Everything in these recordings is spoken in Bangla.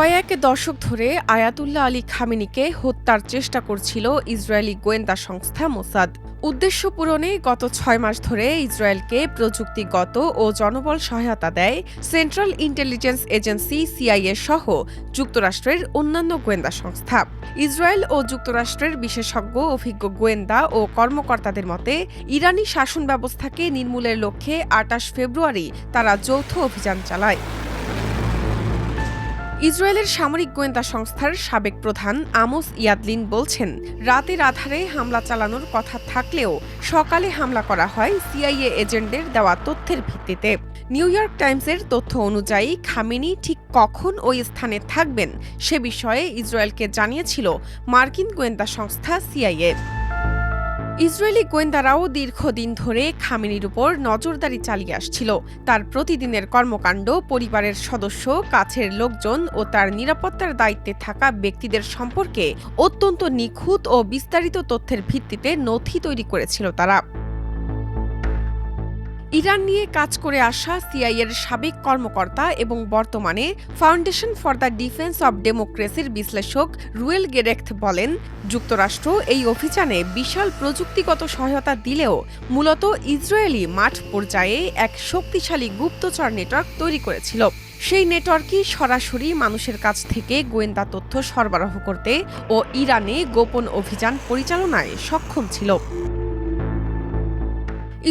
কয়েক দশক ধরে আয়াতুল্লাহ আলী খামেনিকে হত্যার চেষ্টা করছিল ইসরায়েলি গোয়েন্দা সংস্থা মোসাদ। উদ্দেশ্য পূরণে গত ৬ মাস ধরে ইসরায়েলকে প্রযুক্তিগত ও জনবল সহায়তা দেয় সেন্ট্রাল ইন্টেলিজেন্স এজেন্সি সিআইএ সহ যুক্তরাষ্ট্রের অন্যান্য গোয়েন্দা সংস্থা। ইসরায়েল ও যুক্তরাষ্ট্রের বিশেষজ্ঞ অভিজ্ঞ গোয়েন্দা ও কর্মকর্তাদের মতে ইরানি শাসন ব্যবস্থাকে নির্মূলের লক্ষ্যে ২৮ ফেব্রুয়ারি তারা যৌথ অভিযান চালায়। ইসরায়েলের সামরিক গোয়েন্দা সংস্থার সাবেক প্রধান আমোস ইয়াদলিন বলছেন, রাতের আধারে হামলা চালানোর কথা থাকলেও সকালে হামলা করা হয় সিআইএ এজেন্টদের দেওয়া তথ্যের ভিত্তিতে। নিউ ইয়র্ক টাইমসের তথ্য অনুযায়ী খামেনি ঠিক কখন ওই স্থানে থাকবেন সে বিষয়ে ইসরায়েলকে জানিয়েছিল মার্কিন গোয়েন্দা সংস্থা সিআইএ। ইসরায়েলি গোয়েন্দারাও দীর্ঘদিন ধরে খামেনির উপর নজরদারি চালিয়ে আসছিল। তার প্রতিদিনের কর্মকাণ্ড, পরিবারের সদস্য, কাছের লোকজন ও তার নিরাপত্তার দায়িত্বে থাকা ব্যক্তিদের সম্পর্কে অত্যন্ত নিখুঁত ও বিস্তারিত তথ্যের ভিত্তিতে নথি তৈরি করেছিল তারা। ইরান নিয়ে কাজ করে আসা সিআইএর সাবেক কর্মকর্তা এবং বর্তমানে Foundation for the Defense of ডেমোক্রেসির বিশ্লেষক রুয়েল গেরেখথ বলেন, যুক্তরাষ্ট্র এই অভিযানে বিশাল প্রযুক্তিগত সহায়তা দিলেও মূলত ইসরায়েলি মাঠ পর্যায়ে এক শক্তিশালী গুপ্তচর নেটওয়ার্ক তৈরি করেছিল। সেই নেটওয়ার্কই সরাসরি মানুষের কাছ থেকে গোয়েন্দা তথ্য সরবরাহ করতে ও ইরানে গোপন অভিযান পরিচালনায় সক্ষম ছিল।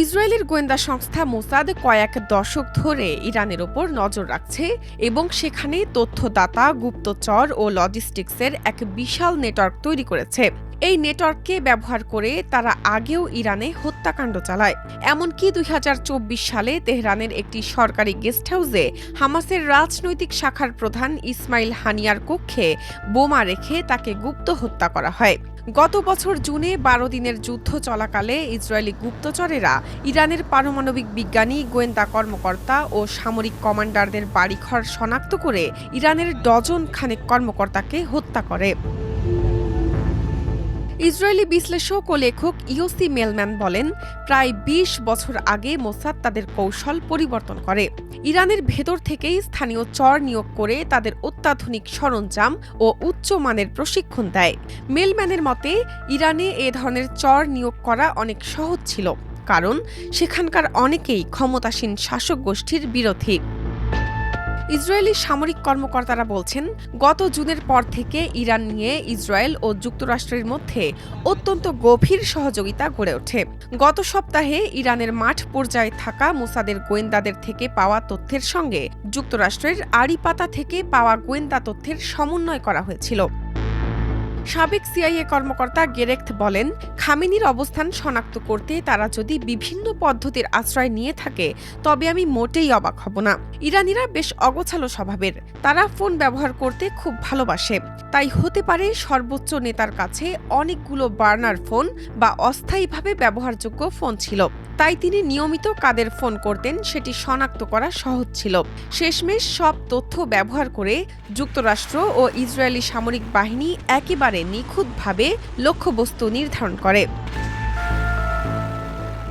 ইসরায়েলের গোয়েন্দা সংস্থা মোসাদ কয়েক দশক ধরে ইরানের ওপর নজর রাখছে এবং সেখানে তথ্যদাতা, গুপ্তচর ও লজিস্টিক্সের এক বিশাল নেটওয়ার্ক তৈরি করেছে। এই নেটওয়ার্ককে ব্যবহার করে তারা আগেও ইরানে হত্যাকাণ্ড চালায়। এমনকি ২০২৪ সালে তেহরানের একটি সরকারি গেস্ট হাউসে হামাসের রাজনৈতিক শাখার প্রধান ইসমাইল হানিয়ার কক্ষে বোমা রেখে তাকে গুপ্ত হত্যা করা হয়। গত বছর জুনে ১২ দিনের যুদ্ধ চলাকালে ইসরায়েলি গুপ্তচরেরা ইরানের পারমাণবিক বিজ্ঞানী, গোয়েন্দা কর্মকর্তা ও সামরিক কমান্ডারদের বাড়িঘর শনাক্ত করে ইরানের ডজন খানেক কর্মকর্তাকে হত্যা করে। ইসরায়েলি বিশ্লেষক ও লেখক ইয়োসি মেলম্যান বলেন, প্রায় ২০ বছর আগে মোসাদ তাদের কৌশল পরিবর্তন করে। ইরানের ভেতর থেকেই স্থানীয় চর নিয়োগ করে তাদের অত্যাধুনিক সরঞ্জাম ও উচ্চমানের প্রশিক্ষণ দেয়। মেলম্যানের মতে, ইরানে এ ধরনের চর নিয়োগ করা অনেক সহজ ছিল, কারণ সেখানকার অনেকেই ক্ষমতাসীন শাসক গোষ্ঠীর বিরোধী। ইসরায়েলি সামরিক কর্মকর্তারা বলছেন, গত জুনের পর থেকে ইরান নিয়ে ইসরায়েল ও যুক্তরাষ্ট্রের মধ্যে অত্যন্ত গভীর সহযোগিতা গড়ে ওঠে। গত সপ্তাহে ইরানের মাঠ পর্যায়ে থাকা মোসাদের গোয়েন্দাদের থেকে পাওয়া তথ্যের সঙ্গে যুক্তরাষ্ট্রের আড়িপাতা থেকে পাওয়া গোয়েন্দা তথ্যের সমন্বয় করা হয়েছিল। সাবেক সিআইএ কর্মকর্তা গেরেখথ বলেন, খামেনির অবস্থান শনাক্ত করতে তারা যদি বিভিন্ন পদ্ধতির আশ্রয় নিয়ে থাকে তবে আমি মোটেই অবাক হব না। ইরানিরা বেশ অগোছালো স্বভাবের, তারা ফোন ব্যবহার করতে খুব ভালোবাসে। তাই হতে পারে সর্বোচ্চ নেতার কাছে অনেকগুলো বার্নার ফোন বা অস্থায়ীভাবে ব্যবহারযোগ্য ফোন ছিল, তাই তিনি নিয়মিত কাদের ফোন করতেন সেটি শনাক্ত করা সহজ ছিল। শেষমেশ সব তথ্য ব্যবহার করে যুক্তরাষ্ট্র ও ইসরায়েলি সামরিক বাহিনী একেবারে নিখুঁতভাবে লক্ষ্যবস্তু নির্ধারণ করে।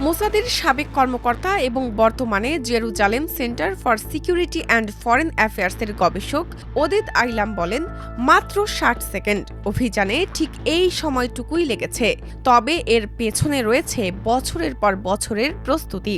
মোসাদের সাবেক কর্মকর্তা এবং বর্তমানে Jerusalem Center for Security and ফরেন অ্যাফেয়ার্সের গবেষক ওদেদ আইলাম বলেন, মাত্র ৬০ সেকেন্ড অভিযানে ঠিক এই সময়টুকুই লেগেছে, তবে এর পেছনে রয়েছে বছরের পর বছরের প্রস্তুতি।